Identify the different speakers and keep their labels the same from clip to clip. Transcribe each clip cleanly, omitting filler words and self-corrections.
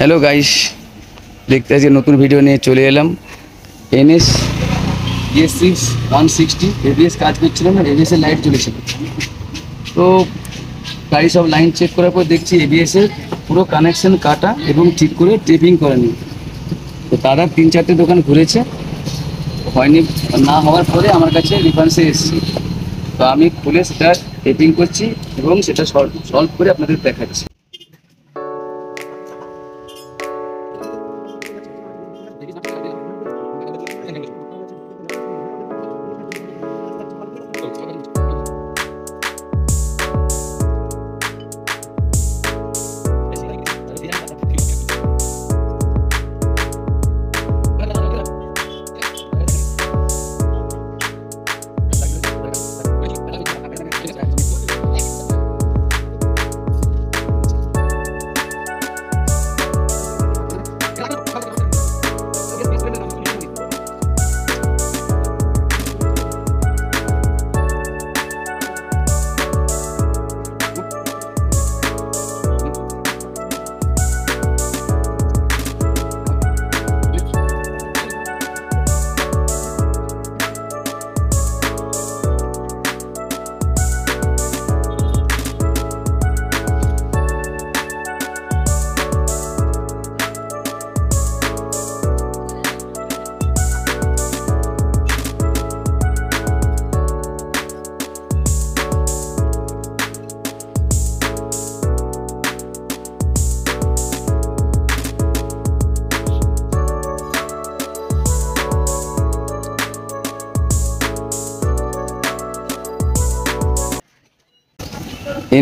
Speaker 1: Hello guys, দেখতে আজকে নতুন ভিডিও নিয়ে চলে এলাম। NS ES6 160 ABS কাজ করছিল না, ABS এর লাইট জ্বলেছিল। তো গাড়ি সব লাইন চেক করার পর দেখছি ABS এর পুরো কানেকশন কাটা এবং ঠিক করে টেপিং করেনি। তো তারা 3-4টে দোকান ঘুরেছে, হয়নি। না হওয়ার পরে আমার কাছে রেফারেন্সে এসেছে। তো আমি খুলে সেটা টেপিং করছি এবং সেটা সলভ করে আপনাদের দেখাচ্ছি।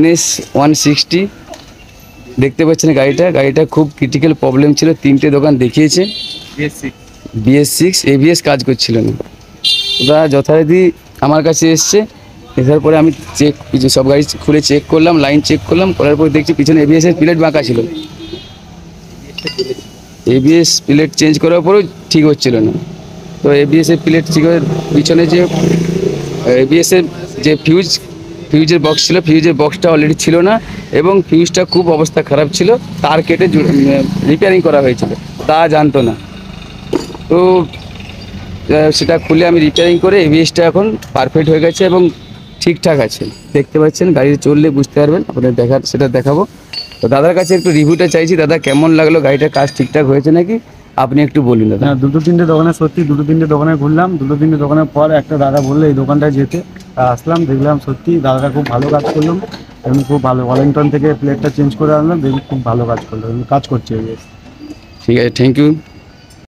Speaker 1: NS 160 দেখতে পাচ্ছেন গাড়িটা খুব ক্রিটিক্যাল প্রবলেম ছিল। 3টে দোকান দেখিয়েছে, BS6 ABS কাজ করছিল না। ওরা যথারীতি আমার কাছে এসছে, এসার পরে আমি সব গাড়ি খুলে চেক করলাম, লাইন চেক করলাম, করার পর দেখছি পিছনে ABS এর প্লেট বাঁকা ছিল। ABS প্লেট চেঞ্জ করার পরেও ঠিক হচ্ছিল না। তো ABS এর প্লেট ঠিক করে পিছনে যে ABS এর যে ফিউজের বক্স ছিল, ফিউজের বক্সটা অলরেডি ছিল না এবং ফিউজটা খুব অবস্থা খারাপ ছিল। তার কেটে রিপেয়ারিং করা হয়েছিল, তা জানতো না। তো সেটা খুলে আমি রিপেয়ারিং করে ABSটা এখন পারফেক্ট হয়ে গেছে এবং ঠিকঠাক আছে। দেখতে পাচ্ছেন, গাড়ি চললে বুঝতে পারবেন, আপনাদের সেটা দেখাবো। তো দাদার কাছে একটু রিভিউটা চাইছি। দাদা, কেমন লাগলো? গাড়িটার কাজ ঠিকঠাক হয়েছে নাকি আপনি একটু বলুন দাদা।
Speaker 2: হ্যাঁ, 2-3টে দোকানে সত্যি 2-3টে দোকানে ঘুরলাম। 2-3টে দোকানের পর একটা দাদা বললো এই দোকানটায় যেতে, আসলাম, দেখলাম সত্যি দাদাটা খুব ভালো কাজ করলাম। এবং খুব ভালো ওয়ালিংটন থেকে প্লেটটা চেঞ্জ করে আনলাম, দেখি খুব ভালো কাজ করলো, কাজ করছে।
Speaker 1: ঠিক আছে, থ্যাংক ইউ।